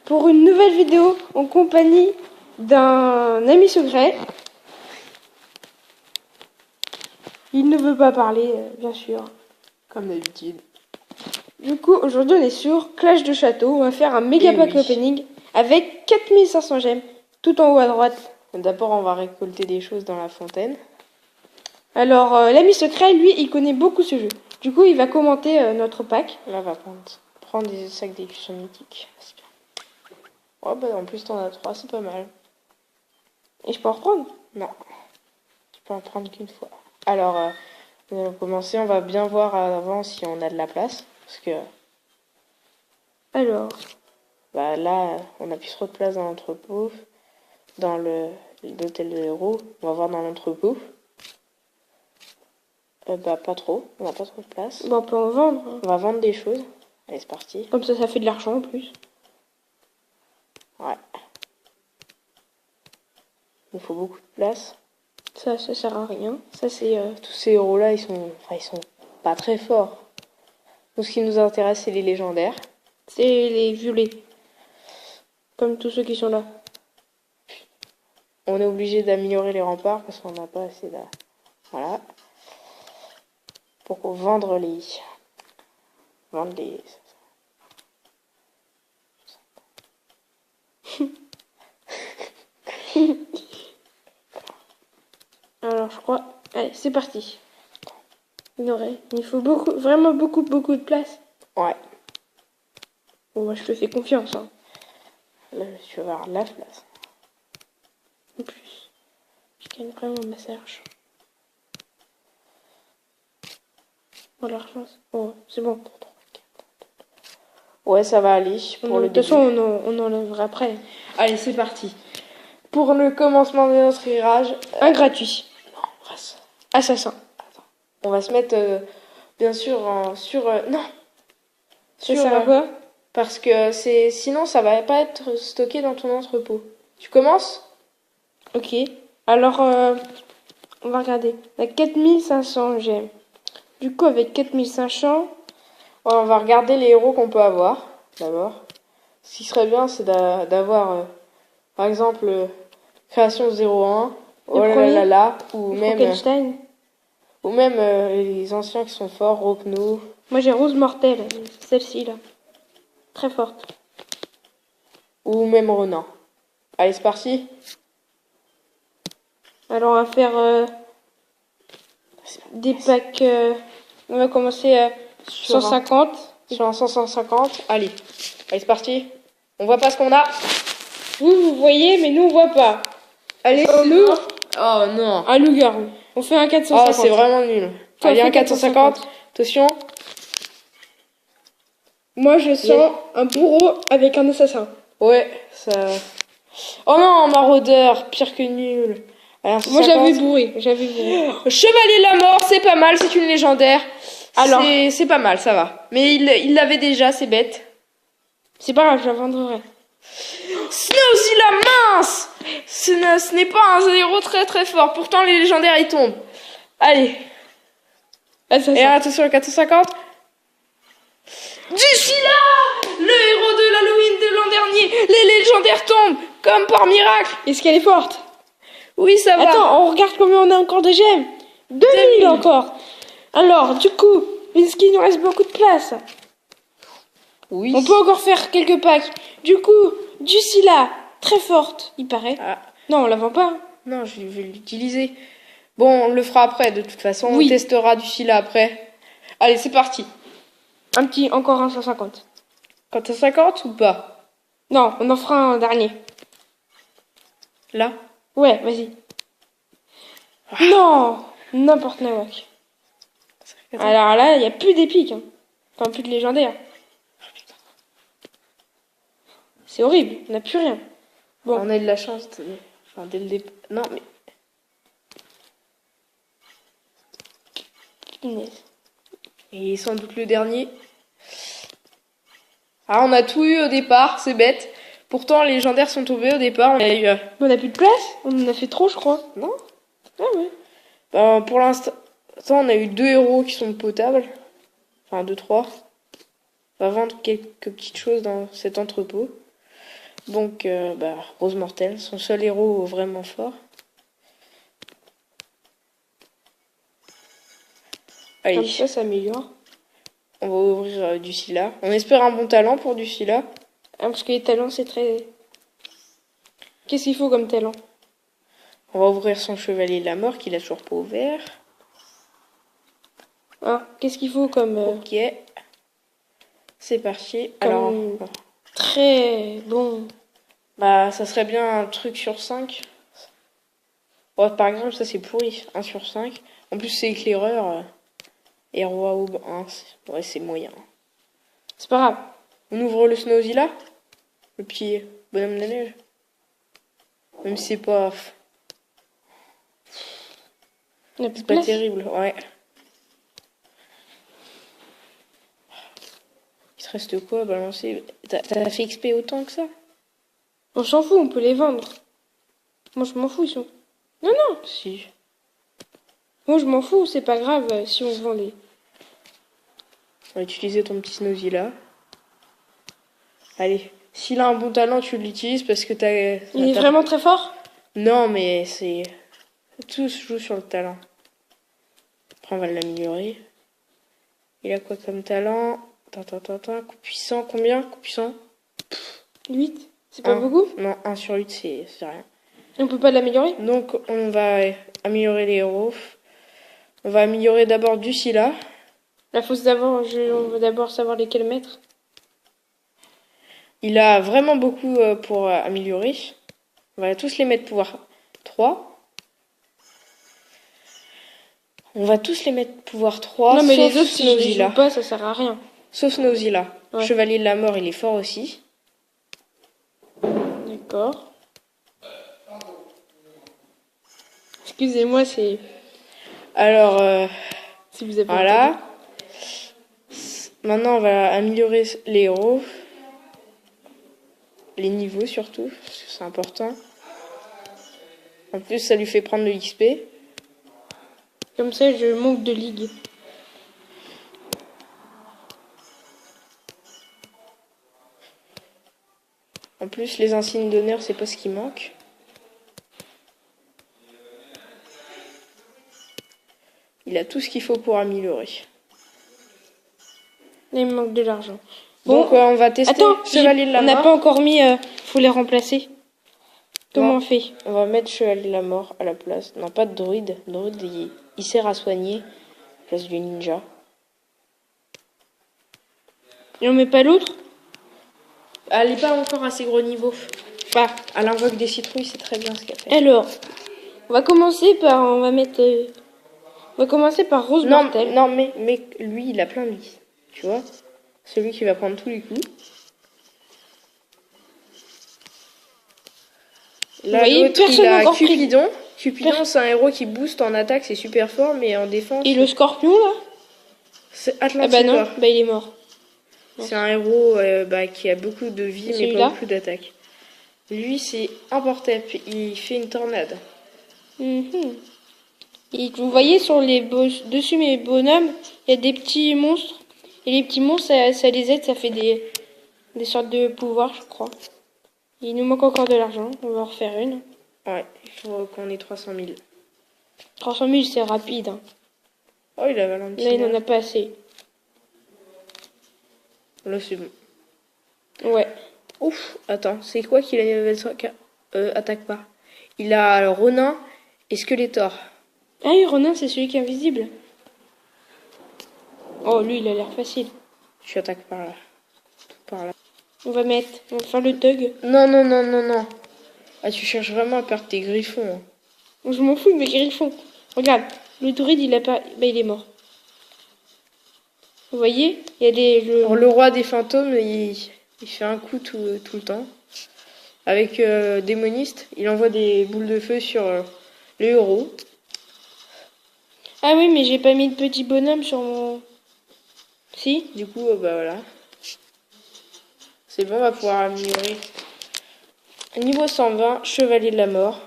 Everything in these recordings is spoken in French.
pour une nouvelle vidéo en compagnie d'un ami secret. Il ne veut pas parler, bien sûr. Comme d'habitude. Du coup, aujourd'hui, on est sur Clash de Château. On va faire un méga pack opening avec 4500 gemmes, tout en haut à droite. D'abord, on va récolter des choses dans la fontaine. Alors, l'ami secret, lui, il connaît beaucoup ce jeu. Du coup, il va commenter notre pack. Là, on va prendre des sacs d'écusson mythiques. C'est bien. Oh, bah, en plus, t'en as 3, c'est pas mal. Et je peux en reprendre? Non. Tu peux en prendre qu'une fois. Alors, on va commencer. On va bien voir avant si on a de la place. Parce que... Alors... Bah, là, on a plus trop de place dans l'entrepôt. Dans l'hôtel de héros. On va voir dans l'entrepôt. Bah, pas trop. On n'a pas trop de place. Bon, on peut en vendre. On va vendre des choses. Allez, c'est parti. Comme ça fait de l'argent en plus. Ouais. Il faut beaucoup de place. Ça sert à rien. Ça, c'est... Tous ces héros-là, ils sont pas très forts. Donc, ce qui nous intéresse, c'est les légendaires. C'est les violets. Comme tous ceux qui sont là. On est obligé d'améliorer les remparts parce qu'on n'a pas assez de... Voilà. Pour vendre les... Vendre les... Alors, je crois... Allez, c'est parti. Il faut beaucoup, vraiment beaucoup de place. Ouais. Bon, moi, je te fais confiance. Hein. Là, tu vas avoir de la place. En plus, je gagne vraiment ma serge. Oh, l'argent, oh, c'est bon. Ouais, ça va aller pour le début. De toute façon, on enlèvera après. Allez, c'est parti. Pour le commencement de notre tirage... Un gratuit. Non, on va se... Assassin. Attends. On va se mettre, bien sûr, sur... non. Ça sert à quoi? Parce que sinon, ça va pas être stocké dans ton entrepôt. Tu commences? Ok. Alors, on va regarder. On a 4500 gemmes. Du coup, avec 4500... On va regarder les héros qu'on peut avoir, d'abord. Ce qui serait bien, c'est d'avoir, par exemple, Création 01, Oh là là là, ou même les anciens qui sont forts, Rokno. Moi, j'ai Rose Mortelle, celle-ci, là. Très forte. Ou même Ronan. Allez, c'est parti. Alors, on va faire des packs... on va commencer sur 150. Sur un 150. Allez, c'est parti. On voit pas ce qu'on a. Vous voyez, mais nous, on voit pas. Allez, c'est lourd. Oh non. Un loup-garou. On fait un 450. Oh, c'est vraiment nul. Allez, un 450. Attention. Moi, je sens un bourreau avec un assassin. Ouais, ça... Oh non, maraudeur, pire que nul. Alors, moi, j'avais bourré. Chevalier de la mort, c'est pas mal, c'est une légendaire. Alors, c'est pas mal, ça va. Mais il l'avait déjà, c'est bête. C'est pas grave, je la vendrai. Snow, la mince. Ce n'est pas un héros très très fort. Pourtant, les légendaires, ils tombent. Allez. Et attention, 450. Drusilla, le héros de l'Halloween de l'an dernier. Les légendaires tombent, comme par miracle. Est-ce qu'elle est forte? Oui, ça va. Attends, on regarde combien on a encore de gemmes. 2000 encore. Alors, du coup, puisqu'il nous reste beaucoup de place, oui, on peut encore faire quelques packs. Du coup, Drusilla, très forte, il paraît. Ah. Non, on la vend pas. Non, je vais l'utiliser. Bon, on le fera après, de toute façon. Oui. On testera Drusilla après. Allez, c'est parti. Encore un 150. 450 ou pas? Non, on en fera un dernier. Là? Ouais, vas-y. Ah. Non, n'importe nawak. Alors là, il n'y a plus d'épiques. Hein. Enfin, plus de légendaires. C'est horrible, on n'a plus rien. Bon. On a eu de la chance dès le départ. Non, mais... Et sans doute le dernier. Ah, on a tout eu au départ, c'est bête. Pourtant, les légendaires sont tombés au départ. On a plus de place? On en a fait trop, je crois. Non? Ah ouais. Ben, pour l'instant, on a eu 2 héros qui sont potables. Enfin, 2, 3. On va vendre quelques petites choses dans cet entrepôt. Donc, Rose Mortel, son seul héros vraiment fort. Allez. Comme ça s'améliore. On va ouvrir du Scylla. On espère un bon talent pour du Scylla. Ah, parce que les talents, c'est très... Qu'est-ce qu'il faut comme talent? On va ouvrir son chevalier de la mort qu'il a toujours pas ouvert. Ah, qu'est-ce qu'il faut comme... Ok. C'est parti. Comme Alors, très bon. ça serait bien un truc sur 5. Ouais, par exemple, ça c'est pourri. 1 sur 5. En plus, c'est éclaireur. Et roi aube 1. Ouais, c'est moyen. C'est pas grave. On ouvre le Snowzilla. Le petit bonhomme de neige. Même si c'est pas... Il n'y a plus C'est de pas place. terrible, ouais. Il te reste quoi à balancer? T'as fait XP autant que ça? On s'en fout, on peut les vendre. Moi, je m'en fous, ils sont... Non, non. Si. Moi, je m'en fous, c'est pas grave si on vend les... On va utiliser ton petit Snowzilla. Allez. S'il a un bon talent, tu l'utilises parce que t'as... Il est vraiment très fort? Non, mais c'est... Tout se joue sur le talent. Après, on va l'améliorer. Il a quoi comme talent? Coup puissant, combien? Coup puissant? 8? C'est pas 1. beaucoup? Non, 1 sur 8, c'est rien. On peut pas l'améliorer? Donc, on va améliorer les héros. On va améliorer d'abord du Scylla. La fausse d'abord, on veut d'abord savoir lesquels mettre. Il a vraiment beaucoup pour améliorer. On va tous les mettre pouvoir 3. On va tous les mettre pouvoir 3. Non, mais sauf les autres, si je les Snowzilla. joue pas, ça sert à rien. Sauf Snowzilla. Ouais. Chevalier de la mort, il est fort aussi. D'accord. Excusez-moi, c'est... Alors, Si vous avez voilà. entendu. Maintenant, on va améliorer les héros. Les niveaux surtout, parce que c'est important. En plus, ça lui fait prendre le XP. Comme ça, je manque de ligue. En plus, les insignes d'honneur, c'est pas ce qui manque. Il a tout ce qu'il faut pour améliorer. Là, il me manque de l'argent. Bon, donc, on va tester attends, Chevalier de la on Mort. n'a pas encore mis... faut les remplacer. Comment Non. on fait? On va mettre Chevalier de la Mort à la place. Non, pas de druide. Druide, il sert à soigner à la place du ninja. Et on met pas l'autre? Elle n'est pas encore assez gros niveau. Bah, Elle invoque des citrouilles, c'est très bien ce qu'elle fait. alors, on va commencer par... On va mettre... on va commencer par Rose Mortel. Non, mais lui, il a plein de vie. Tu vois? Celui qui va prendre tous les coups. Là, Vous voyez, l'autre, personne il n'a a encore pris. Cupidon. Cupidon, c'est un héros qui booste en attaque, c'est super fort, mais en défense... Et le scorpion, là? C'est Ah Atlantis. bah non, bah il est mort. C'est un héros qui a beaucoup de vie, Et mais celui-là pas beaucoup d'attaque. Lui, c'est Imhotep. Il fait une tornade. Mhm. Et vous voyez sur les dessus mes bonhommes, il y a des petits monstres. Et les petits monstres, ça les aide, ça fait des sortes de pouvoirs, je crois. Il nous manque encore de l'argent, on va en refaire une. Ouais, il faut qu'on ait 300 000. 300 000, c'est rapide. Hein. Oh, il a Valentina. Là, il n'en a pas assez. Là, c'est bon. Ouais. Ouf, attends, c'est quoi qu'il a level 5 attaque pas. Il a Ronin et Skeletor. Ah oui, Ronin, c'est celui qui est invisible. Oh, lui, il a l'air facile. Tu attaques par là. Par là. On va faire le thug. Non. Ah, tu cherches vraiment à perdre tes griffons. Hein. Je m'en fous de mes griffons. Regarde, le druide, il a pas... Bah, il est mort. Vous voyez? Il y a des... Alors, le roi des fantômes, il fait un coup tout le temps. Avec Démoniste, il envoie des boules de feu sur les héros. Ah oui, mais j'ai pas mis de petit bonhomme sur mon... Si? Du coup, voilà. C'est bon, on va pouvoir améliorer. Niveau 120, Chevalier de la Mort.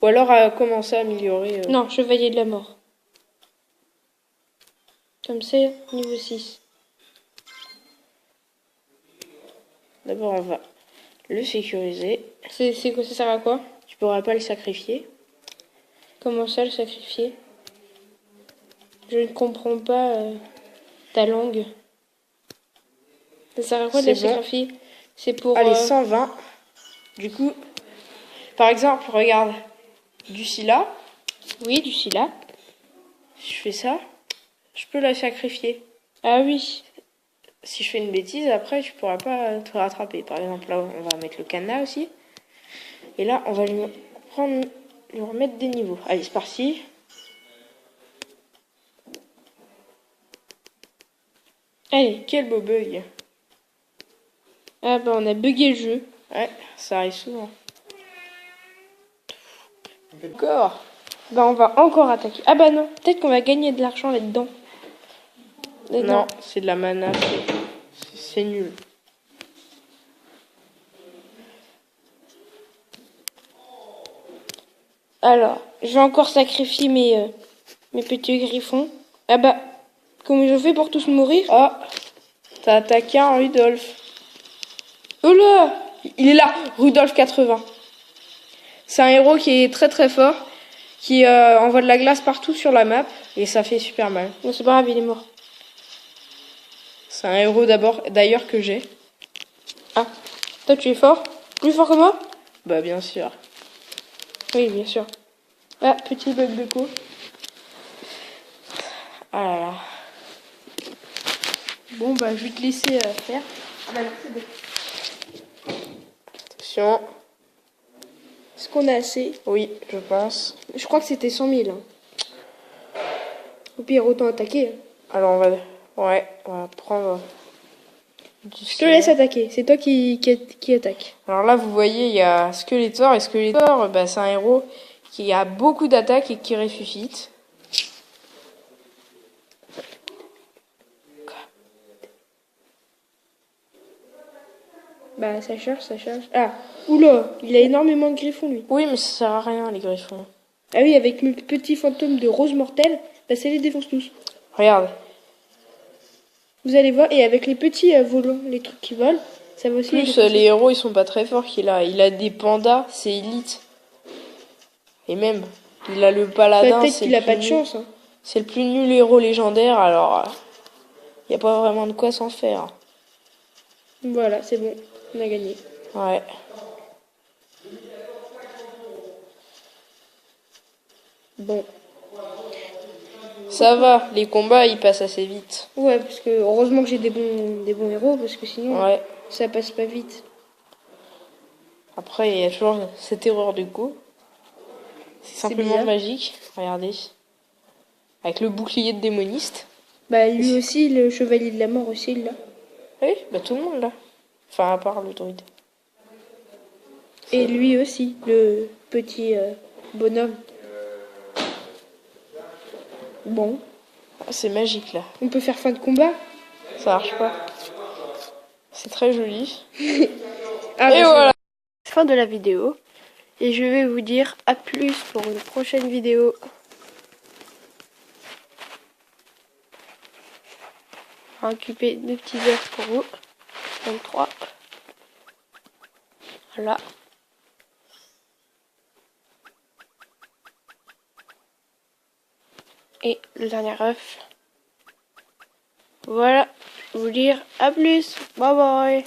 Ou alors commencer à améliorer... Non, Chevalier de la Mort. Comme ça, niveau 6. D'abord, on va le sécuriser. C'est quoi, ça sert à quoi? Tu pourras pas le sacrifier. Comment ça, le sacrifier? Je ne comprends pas ta langue. Ça sert à quoi de C'est la bon. sacrifier? C'est pour... Allez, 120. Du coup, par exemple, regarde, du Scylla. Oui, du Scylla. Si je fais ça, je peux la sacrifier. Ah oui. Si je fais une bêtise, après, tu pourras pas te rattraper. Par exemple, là, on va mettre le cadenas aussi. Et là, on va lui remettre des niveaux. Allez, c'est parti. Allez. Quel beau bug. Ah bah on a bugué le jeu. Ouais, ça arrive souvent. Encore. Bah on va encore attaquer. Ah bah non, peut-être qu'on va gagner de l'argent là-dedans. Non, c'est de la mana. C'est nul. Alors, je vais encore sacrifier mes petits griffons. Ah bah, comment ils ont fait pour tous mourir? Ah, t'as attaqué un Rudolph. Oh là! Il est là, Rudolph 80. C'est un héros qui est très très fort, qui envoie de la glace partout sur la map, et ça fait super mal. Non, c'est pas grave, il est mort. C'est un héros d'ailleurs que j'ai. Ah, toi tu es fort? Plus fort que moi? Bah bien sûr. Oui, bien sûr. Ah, petit bug de co. Ah là là. Bon bah je vais te laisser faire. Ah bah non, c'est bon. Attention. Est-ce qu'on a assez? Oui, je pense. Je crois que c'était 100 000. Hein. Au pire, autant attaquer. Hein. Alors on va prendre du Je te laisse attaquer, c'est toi qui attaque. Alors là, vous voyez, il y a Skeletor, et Skeletor, bah, c'est un héros qui a beaucoup d'attaques et qui ressuscite. Bah ça charge, ça charge. Ah, oula, il a énormément de griffons lui. Oui, mais ça sert à rien, les griffons. Ah oui, avec mes petits fantômes de rose mortelle, bah ça les défonce tous. Regarde. Vous allez voir, et avec les petits volants, les trucs qui volent, ça va aussi Plus, les les héros, ils sont pas très forts qu'il a. Il a des pandas, c'est élite. Et même, il a le paladin, peut-être c'est qu'il le a plus pas de nul. chance. Hein. C'est le plus nul héros légendaire, alors il n'y a pas vraiment de quoi s'en faire. Voilà, c'est bon, on a gagné. Ouais. Bon. Ça va, les combats, ils passent assez vite. Ouais, parce que heureusement que j'ai des bons héros, parce que sinon, Ouais. ça passe pas vite. Après, il y a toujours cette erreur de go. C'est simplement bizarre. magique. Regardez. Avec le bouclier de démoniste. Bah lui aussi, le chevalier de la mort aussi, il l'a. Oui, bah tout le monde là. Enfin, à part le druide. Et lui aussi, le petit bonhomme. Bon, Ah, c'est magique là. on peut faire fin de combat. Ça marche pas. C'est très joli. Ah, Et bah, voilà. fin de la vidéo. Et je vais vous dire à plus pour une prochaine vidéo. On va occuper 2 petits œufs pour vous. 23. Voilà. Et le dernier œuf. Voilà. Je vais vous dire à plus. Bye bye.